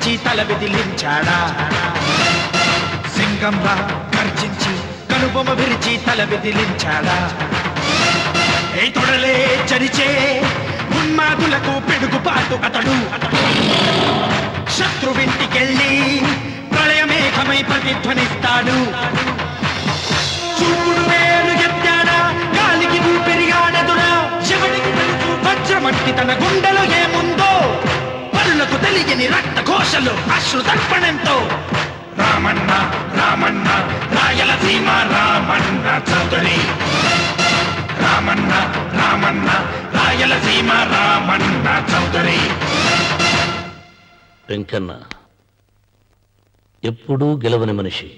విరిచి తల విదిలించాడా సింగంలా గర్జించి కనుబొమ్మ విరిచి తల విదిలించాడా ఏ తొడలే చరిచే ఉన్మాదులకు పిడుగుపాటు అతడు శత్రువింటికెళ్ళి ప్రళయమేఘమై ప్రతిధ్వనిస్తాడు చూపుడు వేలు ఎత్తాడా గాలికి ఊపిరిగాడెదురా ఎవడికి తెలుసు వజ్రమట్టి తన గుండెలో ఏముందో పరులకు తెలియని రక్త ఘోషలు అశ్రుతర్పణంతో రామన్న రామన్న రాయలసీమ రామన్న చౌదరి రామన్న రామన్న రాయలసీమ రామన్న చౌదరి వెంకన్న ఎప్పుడూ గెలవని మనిషి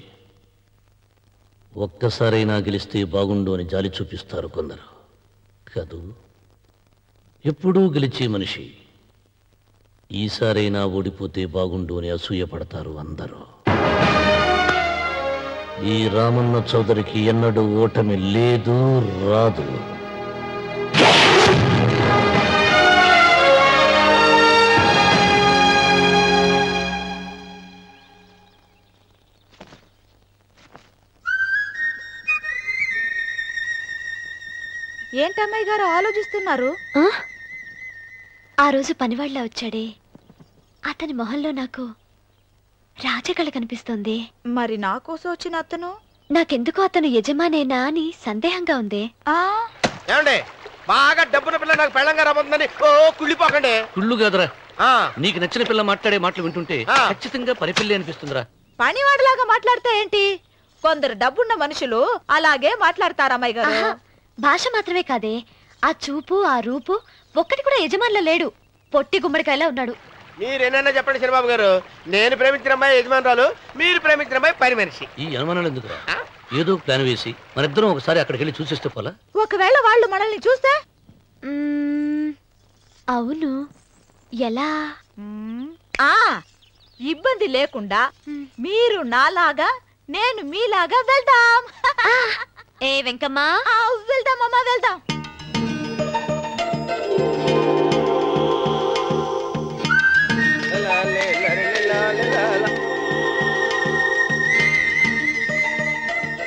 ఒక్కసారైనా గెలిస్తే బాగుండు అని జాలి చూపిస్తారు కొందరు కాదు ఎప్పుడూ గెలిచే మనిషి ఈసారైనా ఓడిపోతే బాగుండు అని అసూయపడతారు అందరూ ఈ రామన్న చౌదరికి ఎన్నడూ ఓటమి లేదు రాదు ఏంటమ్మాయి గారు ఆలోచిస్తున్నారు? ఆ రోజు పనివాళ్ళ వచ్చాడే అతని మొహంలో నాకు రాజకళ కనిపిస్తోంది. మరి నా కోసం వచ్చిన అతను నాకెందుకో అతను యజమానేనా అని సందేహంగా ఉంది. బాగా డబ్బున పిల్ల నాకు పెళ్ళంగా రమ్మందని కుళ్ళిపోకండి. కుళ్ళు కాదురా, నీకు నచ్చిన పిల్ల మాట్లాడే మాటలు వింటుంటే ఖచ్చితంగా పరిపిల్లి అనిపిస్తుందిరా. పనివాడిలాగా మాట్లాడితే ఏంటి? కొందరు డబ్బున్న మనుషులు అలాగే మాట్లాడతారమ్మాయి గారు. భాష మాత్రమే కాదే, ఆ చూపు ఆ రూపు ఒక్కటి కూడా యజమానిలో లేడు. పొట్టి గుమ్మడికాయలా ఉన్నాడు. మీరేనన్నా చెప్పండి చంద్రబాబు గారు, నేను ప్రేమించిన అమ్మాయి యజమానురాలు, మీరు ప్రేమించిన అమ్మాయి పని మనిషి. ఈ అనుమానాలు ఎందుకురా? ఏదో ప్లాన్ వేసి మనిద్దరం ఒకసారి అక్కడికి వెళ్ళి చూసేస్తే పోలా? ఒకవేళ వాళ్ళు మనల్ని చూస్తే? అవును, ఎలా? ఇబ్బంది లేకుండా మీరు నాలాగా నేను మీలాగా వెళ్దాం. ఏ వెంకమ్మా, వెళ్దాం అమ్మా, వెళ్దాం.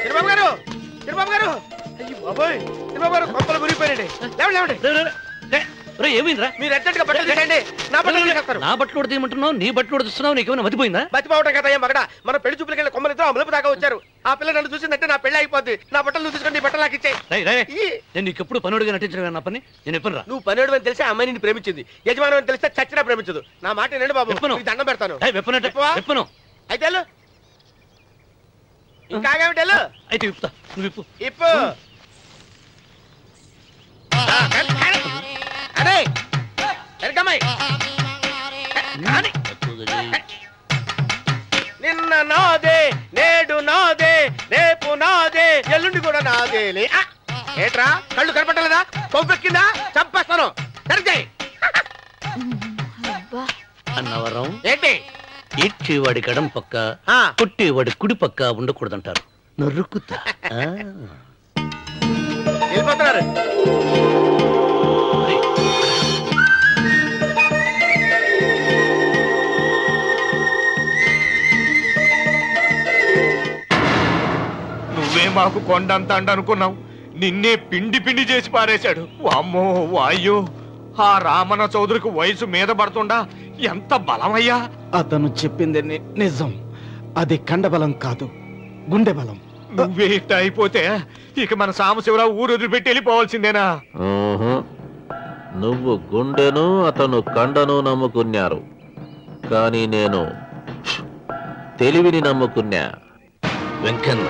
చంద్రబాబు గారు, చంద్రబాబు గారు, అయ్యో బాబోయ్, చంద్రబాబు గారు కొంపలు మురిగిపోయారండి. ఏమైందిరా? మీరు అర్జెంట్గా బట్టలు తీసేయండి. నా బట్టలు తీసేస్తారు. నా బట్టలు కూడా తీయమంటున్నావు, నీ బట్టలు కూడా తీస్తున్నావు. నీకేమైనా మతిపోయిందా? మతిపోవటం కదా ఏం మగడా, మన పెళ్లి చూపులకి వెళ్ళి కొమ్మలితో అమలుపు దాకా వచ్చారు. ఆ పిల్ల నన్ను చూసిందంటే నా పెళ్లి అయిపోద్ది. నా బట్టలు తీసుకొని నీ బట్టలు నాకు ఇచ్చాయి. నేను నీకు ఎప్పుడు పనుడిగా నటించడం నా పని. నేను ఎప్పుడు రా, నువ్వు పనుడు అని తెలిసి అమ్మాయి నిన్ను ప్రేమించింది, యజమాని అని తెలిస్తే చచ్చినా ప్రేమించదు. నా మాట నేను బాబు, దండం పెడతాను. అయితే ఇంకాగేమిటి అయితే ఇప్పుతా, నువ్వు ఇప్పు ఇప్పు. అదే నిన్న నాదే, నేడు నాదే, రేపు నాదే, ఎల్లుండి కూడా నాదేలే. ఏట్రా కళ్ళు కనపట్టలేదా? కొవ్వెక్కిందా? చంపేస్తాను. సరిచేయి అన్నవరం. ఏంటి? ఇచ్చేవాడి గడం పక్క, కొట్టేవాడి కుడి పక్క ఉండకూడదంటారు. నరుకుతా. వెళ్ళిపోతున్నారు. నువ్వే మాకు కొండంత అండ అనుకున్నావు, నిన్నే పిండి పిండి చేసి పారేశాడు. వామ్మో వాయ్యో, ఆ రామన్న చౌదరికి వయసు మీద పడుతుండా ఎంత బలమయ్యా. అతను చెప్పింది నిజం. అది కండబలం కాదు, గుండె బలం. నువ్వే ఇట్ట అయిపోతే ఇక మన సాంబశివరావు ఊరు వదిలిపెట్టి వెళ్ళిపోవాల్సిందేనా? నువ్వు గుండెను అతను కండను నమ్ముకున్నారు, కానీ నేను తెలివిని నమ్ముకున్నా. వెంకన్న,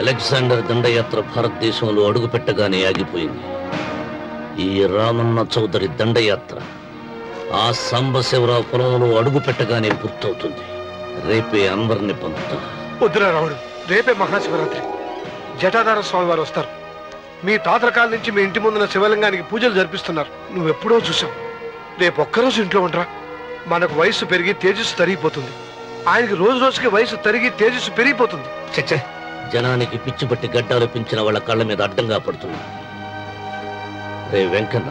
అలెగ్జాండర్ దండయాత్ర భారతదేశంలో అడుగుపెట్టగానే ఆగిపోయింది. ఈ రామన్న చౌదరి దండయాత్ర ఆ సాంబశివరావు పొలంలో అడుగు పెట్టగానే పూర్తవుతుంది. రేపే అందరిని పంపుతా. వద్దురా రావుడు, రేపే మహాశివరాత్రి. జటాధార స్వామి వారు వస్తారు. మీ తాతల కాల నుంచి మీ ఇంటి ముందున్న శివలింగానికి పూజలు జరిపిస్తున్నారు. నువ్వెప్పుడో చూసావు. రేపు ఒక్కరోజు ఇంట్లో ఉండరా. మనకు వయసు పెరిగి తేజస్సు తరిగిపోతుంది. ఆయనకి రోజు రోజుకి వయసు తరిగి తేజస్సు పెరిగిపోతుంది. చచ్చే, జనానికి పిచ్చిపట్టి గడ్డాలు పెంచిన వాళ్ళ కళ్ళ మీద అడ్డంగా పడుతుంది. రే వెంకన్న,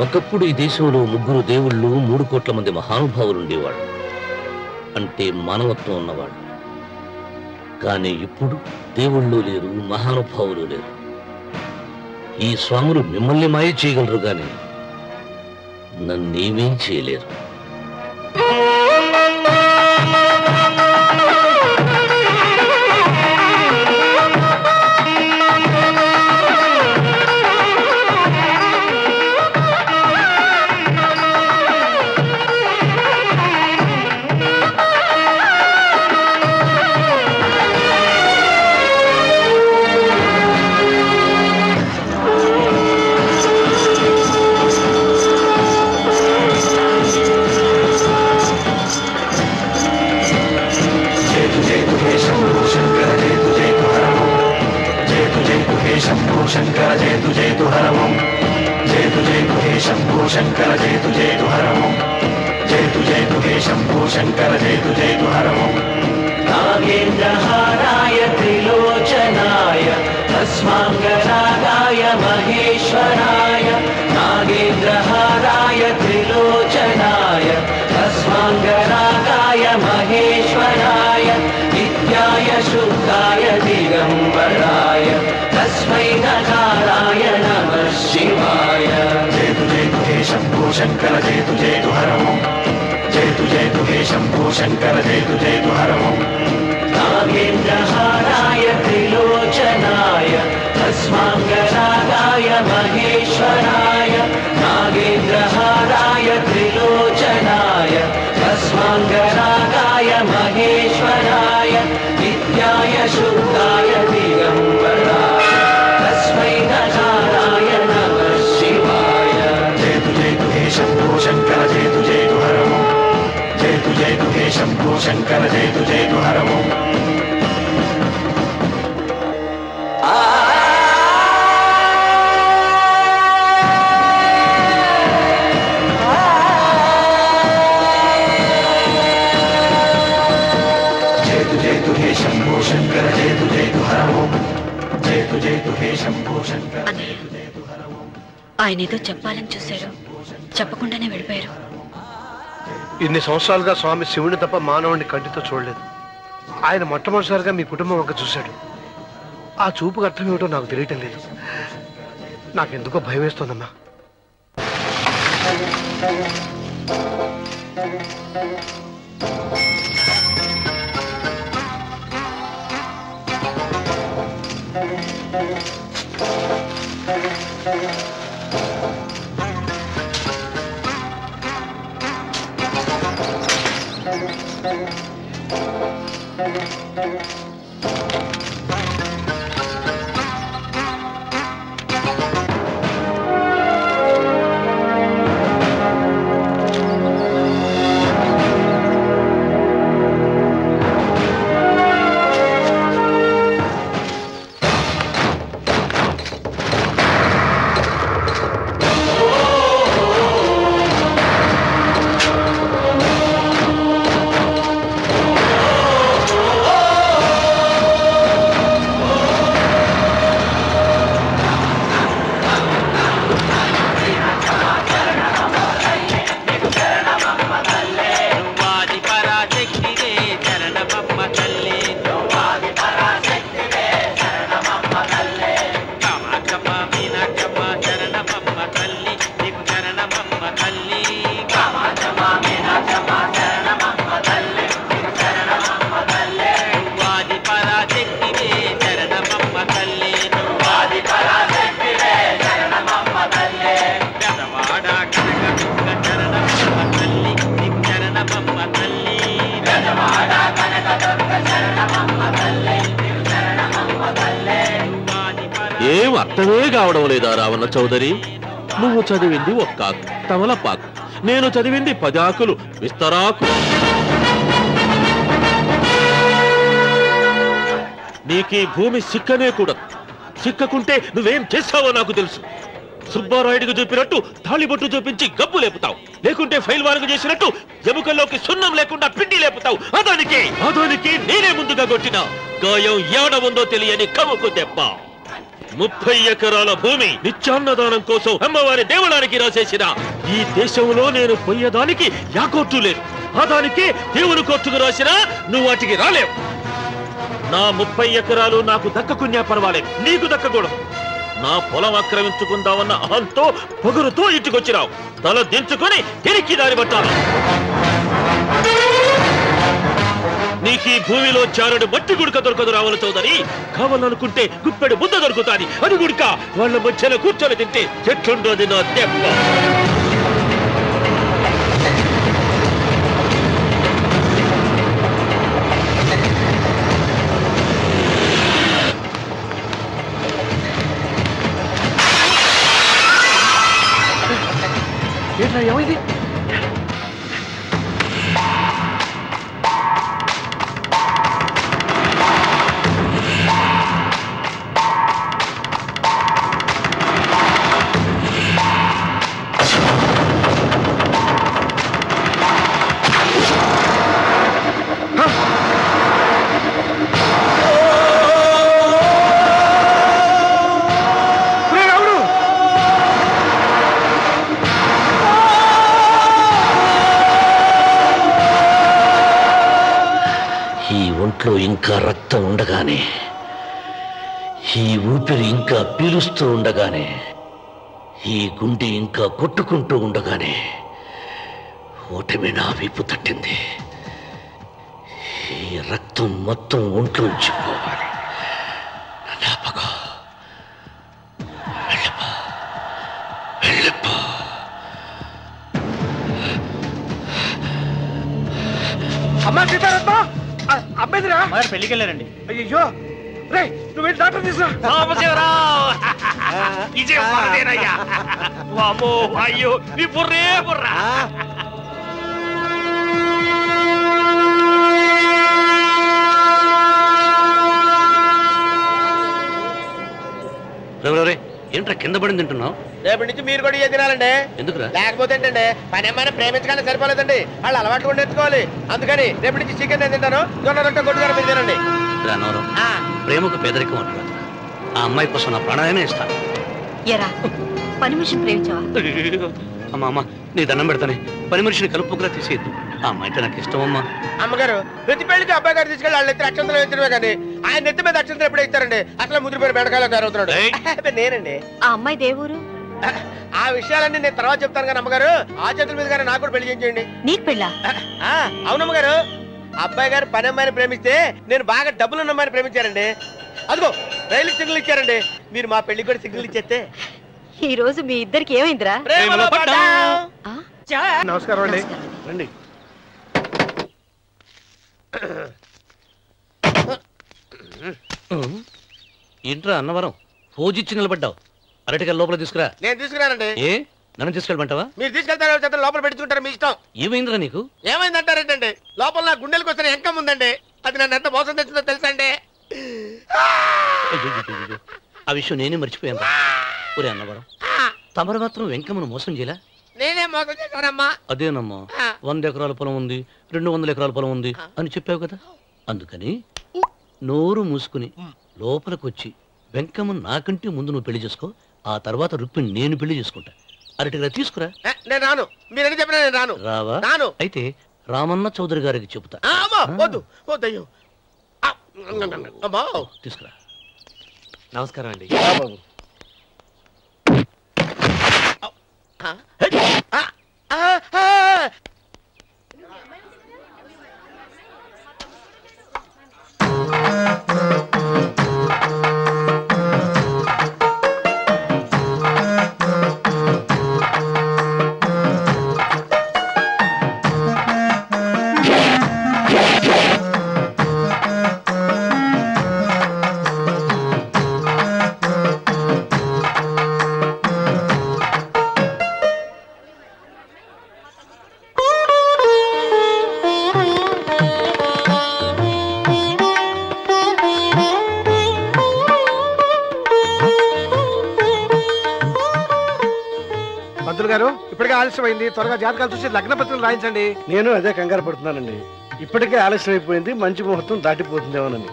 ఒకప్పుడు ఈ దేశంలో 3 దేవుళ్ళు 3 కోట్ల మంది మహానుభావులు ఉండేవాడు. అంటే మానవత్వం ఉన్నవాడు. కానీ ఇప్పుడు దేవుళ్ళు లేరు, మహానుభావులు లేరు. ఈ స్వాములు మిమ్మల్ని మాయ చేయగలరు గాని నన్నేమీ చేయలేరు. शंकर जय तुझे तु हर ओम जय तुझे तु हे शंभो शंकर जय तुझे तु हर ओम जय तुझे तु हे शंभो शंकर जय तुझे तु हर ओम नागेन्द्रहाराय त्रिलोचनाय अस्मांगरागाय महेश्वराय नागेन्द्रहाराय त्रिलोचनाय अस्मांगरागाय महेश्वराय नित्याय शुद्धाय दिगंबराय तस्मै नकाराय नमः शिवाय जय तुझे तु हे शंभो शंकर जय तुझे तु हर ओम जय तुझे तु हे शंभो शंकर जय तुझे तु हर ओम नागेन्द्रहाराय त्रिलोचनाय अस्मांगरागाय महेश्वराय नागेन्द्रहाराय त्रिलोचनाय अस्मांगरागाय महेश्वराय नित्याय शुद्धाय दिगंबराय तस्मै नकाराय नमः शिवाय जय तुझे तु हे शंभो शंकर जय तुझे तु हर ओम जय तुझे तु हे शंभो शंकर जय तुझे तु हर ओम ఆయన ఏదో చెప్పాలని చూశాడు, చెప్పకుండానే వెళ్ళిపోయారు. ఇన్ని సంవత్సరాలుగా స్వామి శివుని తప్ప మానవుడిని కంటితో చూడలేదు. ఆయన మొట్టమొదటిసారిగా మీ కుటుంబం వంక చూశాడు. ఆ చూపుకు అర్థం ఏమిటో నాకు తెలియటం లేదు. నాకెందుకో భయం వేస్తోందమ్మా. ఏం అర్థమే కావడం లేదా రావణ చౌదరి? నువ్వు చదివింది ఒక్క తమలపాకు, నేను చదివింది 10 ఆకులు విస్తరాకు. నీకీ భూమి సిక్కనే కూడదు. సిక్కకుంటే నువ్వేం చేస్తావో నాకు తెలుసు. సుబ్బారాయుడికి చూపినట్టు తాళిబొట్టు చూపించి గబ్బు లేపుతావు, లేకుంటే ఫైల్ వారకు చేసినట్టు ఎముకల్లోకి సున్నం లేకుండా పిండి లేపుతావు. అదానికి నేనే ముందుగా కొట్టిన గాయం ఏడ ఉందో తెలియని కముకు దెబ్బ. 30 ఎకరాల భూమి నిత్యాన్నదానం కోసం అమ్మవారి దేవాలయానికి రాసేసిన ఈ దేశంలో నేను పోయేదానికి యాకోర్టు లేదు. పాదానికి దేవుని కోర్టుకు రాసినా నువ్వు వాటికి రాలేవు. నా 30 ఎకరాలు నాకు దక్కకున్నా పర్వాలేదు, నీకు దక్కకూడదు. నా పొలం ఆక్రమించుకుందామన్న అహంతో పొగరుతో ఇంటికొచ్చినావు. తల దించుకొని తిరిగి దారి పట్టాలి. నీకీ భూమిలో చారుడు మట్టి గుడక దొరకదు రావుల చౌదరి. కావాలనుకుంటే గుప్పెడు ముద్ద దొరుకుతాది. అది గుడక వాళ్ళ మధ్యలో కూర్చొని తింటే చెట్లుండోది నా దెబ్బ. ఏంట్రా ఏమైంది? ఒంట్లో ఇంకా రక్తం ఉండగానే, ఈ ఊపిరి ఇంకా పీలుస్తూ ఉండగానే, ఈ గుండె ఇంకా కొట్టుకుంటూ ఉండగానే ఓటమి నా వీపు తట్టింది. ఈ రక్తం మొత్తం ఒంట్లోంచి పోవాలి. వెళ్ళిపో. అమ్మా సీతారత్న, అబ్బాయిరా మరి పెళ్లికి వెళ్ళారండి. అయ్యో రే, నువ్వు వెళ్ళి డాక్టర్ తీసుకురా. అయ్యో నీ బుర్రే బుర్రా. ఏంట్రా కింద పడింది తింటున్నావు? రేపటి నుంచి మీరు కూడా ఏ తినాలండి. ఎందుకురా? లేకపోతే ఏంటండి, పని ఏమైనా ప్రేమించగానే సరిపోలేదండి, వాళ్ళు అలవాటు కూడా నేర్చుకోవాలి. అందుకని రేపటి నుంచి చికెన్ నేను తింటాను, జొన్న రొట్టె కొట్టుగానే మీరు తినండి. ప్రేమకు పేదరికం అంటారు. ఆ అమ్మాయి కోసం నా ప్రాణాయమే ఇస్తాను. ఎరా పని మనిషిని ప్రేమించావా? అమ్మా అమ్మ నీ దండం పెడతానే, పని మనిషిని కలుపుకులా తీసేయద్దు. ఆ అమ్మాయి అంటే నాకు ఇష్టం అమ్మా. అమ్మగారు ప్రతి పెళ్లికి అబ్బాయి గారు తీసుకెళ్ళి వాళ్ళు ఎత్తి అక్షంతలు వేయించడమే కానీ ఆయన నెత్తి మీద అక్షంతలు ఎప్పుడే ఇస్తారండి. అసలు ముద్దు పేరు బెండకాయలో తయారవుతున్నాడు. నేనండి. ఆ అమ్మాయి దేవురు. ఆ విషయాలన్నీ నేను తర్వాత చెప్తాను కానీ అమ్మగారు, ఆ చేతుల మీద గారు నాకు కూడా పెళ్లి చేయించండి. నీకు పెళ్ళా? అవునమ్మగారు, అబ్బాయి గారు పని అమ్మాయిని ప్రేమిస్తే నేను బాగా డబ్బులు ఉన్న అమ్మాయిని ప్రేమించారండి. అదిగో రైలు సిగ్నల్ ఇచ్చారండి. మీరు మా పెళ్లికి కూడా సిగ్నల్ ఇచ్చేస్తే ఈ రోజు మీ ఇద్దరికి ఏమైందిరా? నమస్కారం అండి. రండి. ఏంట్రా అన్నవరం ఫోజిచ్చి నిలబడ్డావు? అరటిగా లోపల తీసుకురా. నేను తీసుకురానండి. ఏ నన్ను తీసుకెళ్ళమంటావా? మీరు తీసుకెళ్తారు, లోపల పెట్టుకుంటారు, మీ ఇష్టం. ఏమైందిరా నీకు? ఏమైందంటారేంటండి, లోపల నా గుండెలకు వస్తున్న ఎంకం ఉందండి. అది నన్ను ఎంత మోసం తెచ్చిందో తెలుసా అండి. ఆ విషయం నేనే మర్చిపోయాను. ఒరే అన్నవరం, తమరు మాత్రం వెంకమ్మను మోసం చేయలా? నేనే మోసం చేశానమ్మా. అదేనమ్మా, 100 ఎకరాల పొలం ఉంది, 200 ఎకరాల పొలం ఉంది అని చెప్పావు కదా. అందుకని నోరు మూసుకుని లోపలికొచ్చి వెంకమ్మను నాకంటే ముందు నువ్వు పెళ్లి చేసుకో. ఆ తర్వాత రుక్మిణి నేను పెళ్లి చేసుకుంటా. అరటిగా తీసుకురా. నేను రాను. మీరని చెప్పినా నేను రాను. రావా? రాను. అయితే రామన్న చౌదరి గారికి చెబుతా. వద్దు వద్దయ్యో. తీసుకురా. నమస్కారం అండి. గారు ఇప్పటికే ఆలస్యమైంది, త్వరగా జాతకాలు చూసి లగ్న పత్రికలు రాయించండి. నేను అదే కంగారు పడుతున్నానండి. ఇప్పటికే ఆలస్యం అయిపోయింది, మంచి ముహూర్తం దాటిపోతుందేమోనని.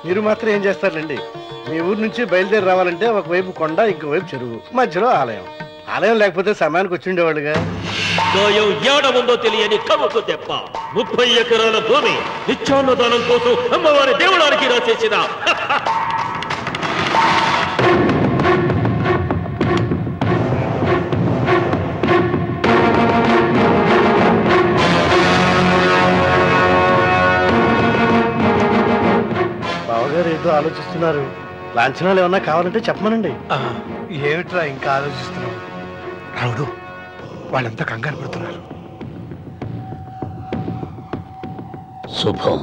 మీరు మాత్రం ఏం చేస్తారండి, మీ ఊరు నుంచి బయలుదేరి రావాలంటే ఒకవైపు కొండ, ఇంకోవైపు చెరువు, మధ్యలో ఆలయం. ఆలయం లేకపోతే సమయానికి వచ్చి ఉండేవాళ్ళుగా. గాయం ఏడముందో తెలియని కవుకు దెబ్బ 30 ఎకరాల భూమి నిత్యాన్నదానం కోసం అమ్మవారి దేవుడానికి రాసేసిన బావగారు ఏదో ఆలోచిస్తున్నారు. లాంఛనాలు ఏమన్నా కావాలంటే చెప్పమనండి. ఏమిట్రా ఇంకా ఆలోచిస్తున్నావు? రావుడు, వాళ్ళంతా కంగారు పడుతున్నారు. శుభం.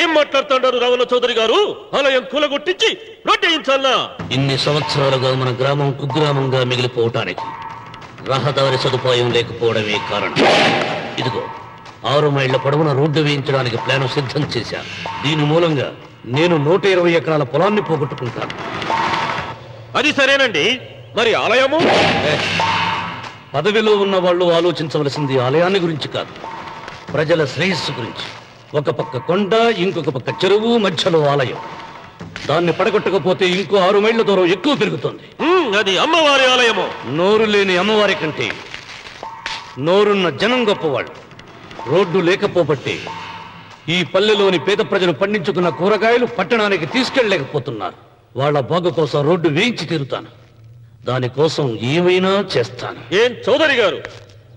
ఏం మాట్లాడుతున్నారు రావణ చౌదరి గారు? ఆలయం కూలగొట్టించి రోడ్డేయించాలా? ఇన్ని సంవత్సరాలుగా మన గ్రామం కుగ్రామంగా మిగిలిపోవటానికి రహదారి సదుపాయం లేకపోవడమే కారణం. ఇదిగో 6 మైళ్ల పొడవున రోడ్డు వేయించడానికి ప్లాను సిద్ధం చేశాను. దీని మూలంగా నేను 120 ఎకరాల పొలాన్ని పోగొట్టుకుంటాను. అది సరేనండి, మరి ఆలయము? పదవిలో ఉన్న వాళ్ళు ఆలోచించవలసింది ఆలయాన్ని గురించి కాదు, ప్రజల శ్రేయస్సు గురించి. ఒక పక్క కొండ, ఇంకొక పక్క చెరువు, మధ్యలో ఆలయం. దాన్ని పడగొట్టకపోతే ఇంకో 6 మైళ్ల దూరం ఎక్కువ పెరుగుతుంది. అది అమ్మవారి ఆలయము. నోరు లేని అమ్మవారి కంటే నోరున్న జనం గొప్పవాళ్ళు. రోడ్డు లేకపోబట్టే ఈ పల్లెలోని పేద ప్రజలు పండించుకున్న కూరగాయలు పట్టణానికి తీసుకెళ్లలేకపోతున్నారు. వాళ్ళ బాగు కోసం రోడ్డు వేయించి తీరుతాను. దానికోసం ఏమైనా చేస్తాను. ఏం చౌదరి గారు,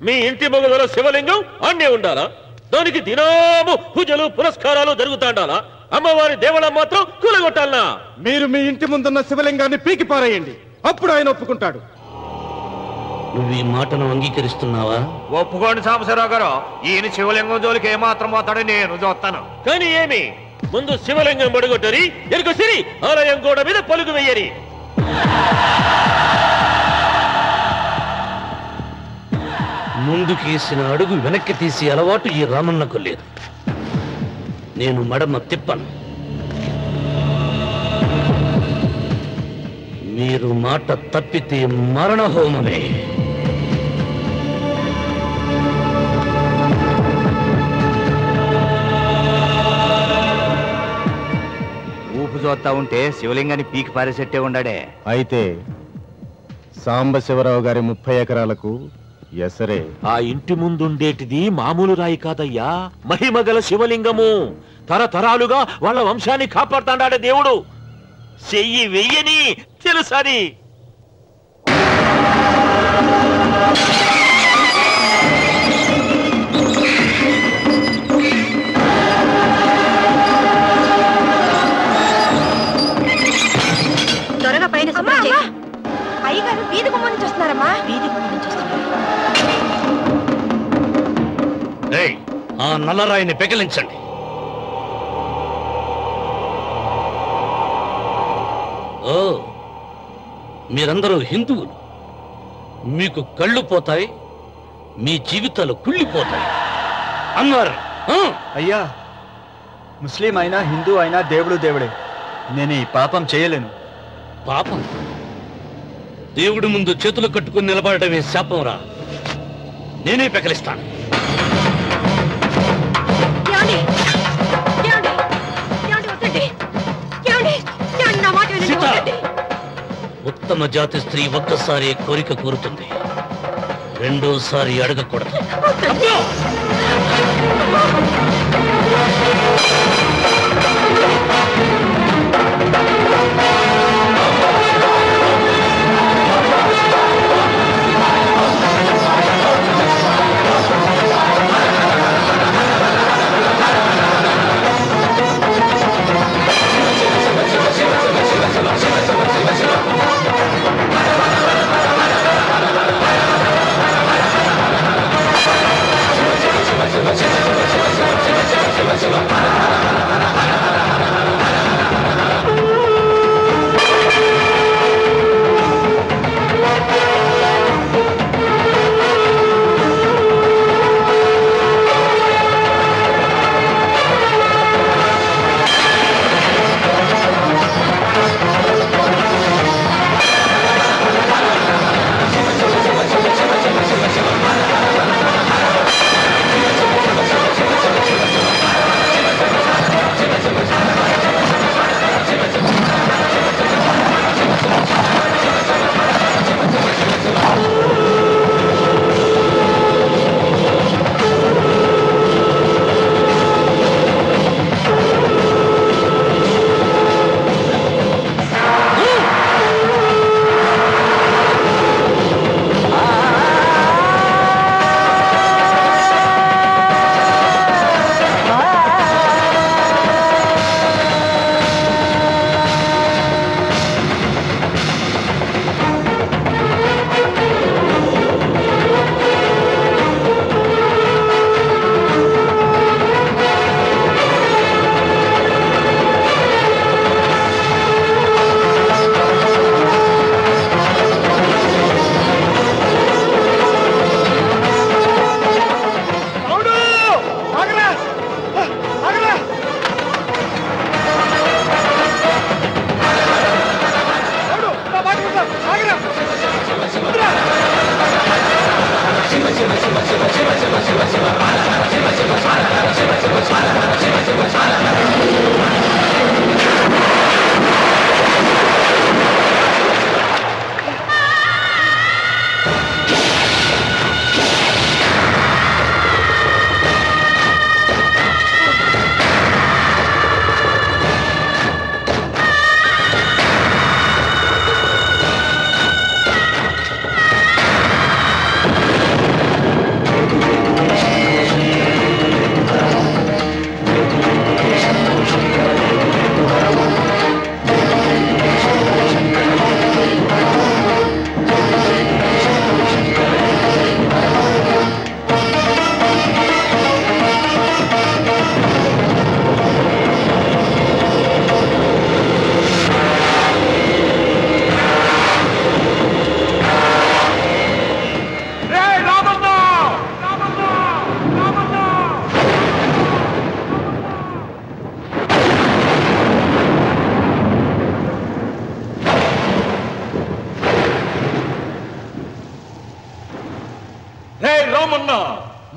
మీ ఇంటి మొగల శివలింగం అన్నే ఉండాలా? దానికి దినాము పూజలు పురస్కారాలు జరుగుతాండాలా? అమ్మవారి దేవళం మాత్రం కూలగొట్టాలనా? మీరు మీ ఇంటి ముందున్న శివలింగాన్ని పీకి పారేయండి, అప్పుడు ఆయన ఒప్పుకుంటాడు. నువ్వు ఈ మాటను అంగీకరిస్తున్నావా? ఒప్పుకోండి సాంబశివరావు గారు, ఈయన శివలింగం జోలికి ఏమాత్రం పోతాడో నేను చూస్తాను. కానీ ఏమి, ముందు శివలింగం పడగొట్టరి, ఎరుక సిరి ఆలయం గోడ మీద పలుగు వెయ్యరి. ముందుకేసిన అడుగు వెనక్కి తీసి అలవాటు ఈ రామన్నకు లేదు. నేను మడమ తిప్పను. మీరు మాట తప్పితే మరణహోమమే. ఊపు చూస్తా ఉంటే శివలింగాన్ని పీకి పారేసెట్టే ఉండాడే. అయితే సాంబశివరావు గారి 30 ఎకరాలకు ఎసరే. ఆ ఇంటి ముందుండేటిది మామూలు రాయి కాదయ్యా, మహిమగల శివలింగము. తరతరాలుగా వాళ్ళ వంశాన్ని కాపాడుతాడాడే దేవుడు. చెయ్యి వెయ్యని తెలుసని. త్వరగా పైన అయ్యగారు వీధి గుమ్మం నుంచి వస్తున్నారమ్మా. వీధి గుమ్మం నుంచి వస్తున్నారు. ఆ నల్లరాయిని పెకిలించండి. ఓ, మీరందరూ హిందువులు. మీకు కళ్ళు పోతాయి, మీ జీవితాలు కుళ్ళిపోతాయి అన్నారు. అయ్యా, ముస్లిం అయినా హిందూ అయినా దేవుడు దేవుడే. నేను ఈ పాపం చేయలేను. పాపం? దేవుడి ముందు చేతులు కట్టుకుని నిలబడటమే శాపం రా. నేనే పెకలిస్తాను. ఉత్తమ జాతి స్త్రీ ఒక్కసారి కోరిక కోరుతుంది, రెండోసారి అడగకూడదు. శివ శివ శివ శివ శివ శివ శివ శివ శివ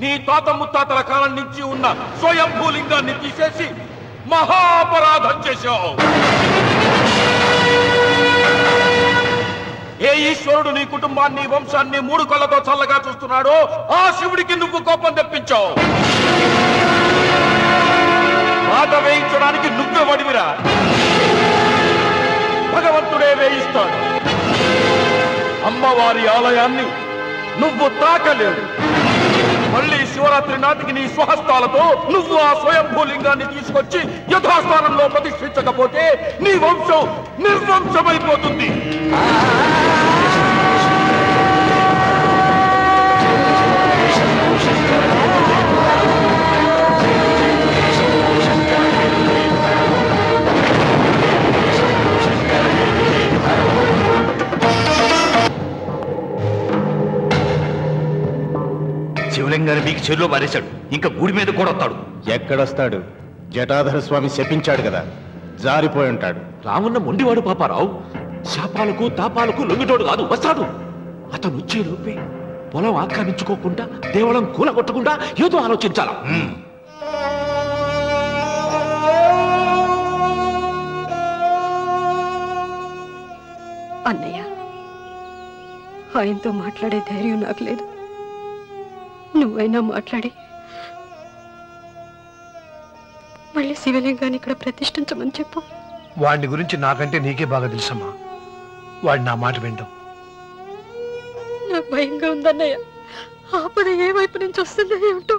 నీ తాత ముత్తాతల కాలం నుంచి ఉన్న స్వయంభూలింగాన్ని తీసేసి మహాపరాధం చేశావు. ఏ ఈశ్వరుడు నీ కుటుంబాన్ని వంశాన్ని 3 కళ్ళతో చల్లగా చూస్తున్నాడో ఆ శివుడికి నువ్వు కోపం తెప్పించావు. బాధ వేయించడానికి నువ్వే వడివిరా, భగవంతుడే వేయిస్తాడు. అమ్మవారి ఆలయాన్ని నువ్వు తాకలేవు. మళ్ళీ శివరాత్రి నాటికి నీ స్వహస్తాలతో నువ్వు ఆ స్వయంభూలింగాన్ని తీసుకొచ్చి యథాస్థానంలో ప్రతిష్ఠించకపోతే నీ వంశం నిర్వంశమైపోతుంది. శివలింగాన్ని మీకు చెరులో పారేశాడు. ఇంకా గుడి మీద కూడా వస్తాడు. ఎక్కడొస్తాడు? జటాధర స్వామి శపించాడు కదా, జారిపోయి ఉంటాడు. రామున్న మొండివాడు పాపారావు. శాపాలకు తాపాలకు లొంగిటోడు కాదు, వస్తాడు. అతను వచ్చే లోపే పొలం ఆక్రమించుకోకుండా దేవళం కూలగొట్టకుండా ఏదో ఆలోచించాలా. అన్నయ్య, ఆయనతో మాట్లాడే ధైర్యం నాకు లేదు. నువ్వైనా మాట్లాడి మళ్ళీ శివలింగాన్ని ఇక్కడ ప్రతిష్ఠించమని చెప్పు. వాడిని గురించి నాకంటే నీకే బాగా తెలుసమ్మా. వాడు నా మాట వింటాం. నాకు భయంగా ఉందన్నయ్య. ఆపద ఏ వైపు నుంచి వస్తుందో ఏమిటో.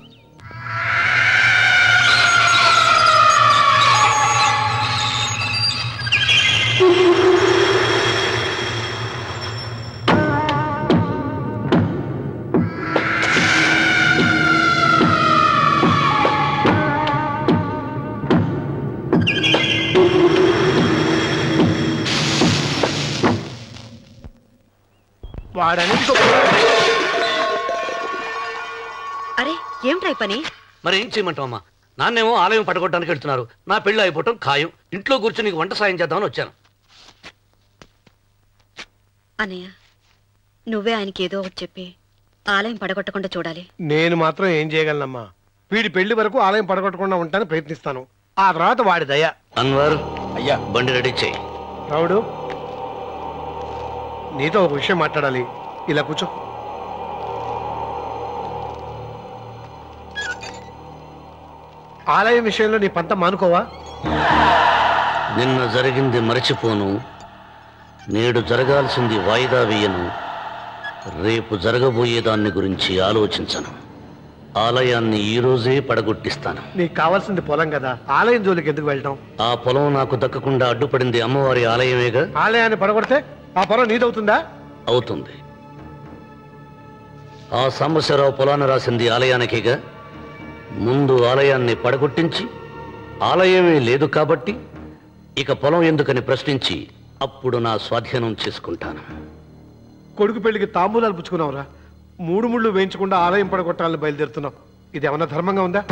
అరే ఏమిటై పని? మరి ఏం చేయమంటావమ్మా? నాన్నేమో ఆలయం పడగొట్టడానికి వెళ్తున్నారు. నా పెళ్ళి అయిపోవటం ఖాయం. ఇంట్లో కూర్చొని నీకు వంట సాయం చేద్దామని వచ్చాను. అన్నయ్య, నువ్వే ఆయనకి ఏదో ఒకటి చెప్పి ఆలయం పడగొట్టకుండా చూడాలి. నేను మాత్రం ఏం చేయగలనమ్మా? వీడి పెళ్లి వరకు ఆలయం పడగొట్టకుండా ఉంటాను ప్రయత్నిస్తాను. ఆ తర్వాత వాడి దయ. అన్వర్, అయ్యా బండి రెడీ చేయి. రావుడు, నీతో ఒక విషయం మాట్లాడాలి. ఇలా కూర్చో. ఆలయం విషయంలో నీ పంత మానుకోవా? నిన్న జరిగింది మరచిపోను, నేడు జరగాల్సింది వాయిదా వేయను, రేపు జరగబోయేదాన్ని గురించి ఆలోచించను. ఆలయాన్ని ఈ రోజే పడగొట్టిస్తాను. నీకు కావాల్సింది పొలం కదా, ఆలయం జోలికి ఎందుకు వెళ్ళటం? ఆ పొలం నాకు దక్కకుండా అడ్డుపడింది అమ్మవారి ఆలయమేగా. ఆలయాన్ని పడగొడితే ఆ పొలం నీదవుతుందా? అవుతుంది. ఆ సాంబశివరావు పొలాన్ని రాసింది ఆలయానికేగా. ముందు ఆలయాన్ని పడగొట్టించి ఆలయమే లేదు కాబట్టి ఇక పొలం ఎందుకని ప్రశ్నించి అప్పుడు నా స్వాధీనం చేసుకుంటాను. కొడుకు పెళ్లికి తాంబూలాలు పుచ్చుకున్నావురా. 3 ముళ్ళు వేయించకుండా ఆలయం పడగొట్టాలని బయలుదేరుతున్నావు. ఇది ఏమన్నా ధర్మంగా ఉందా?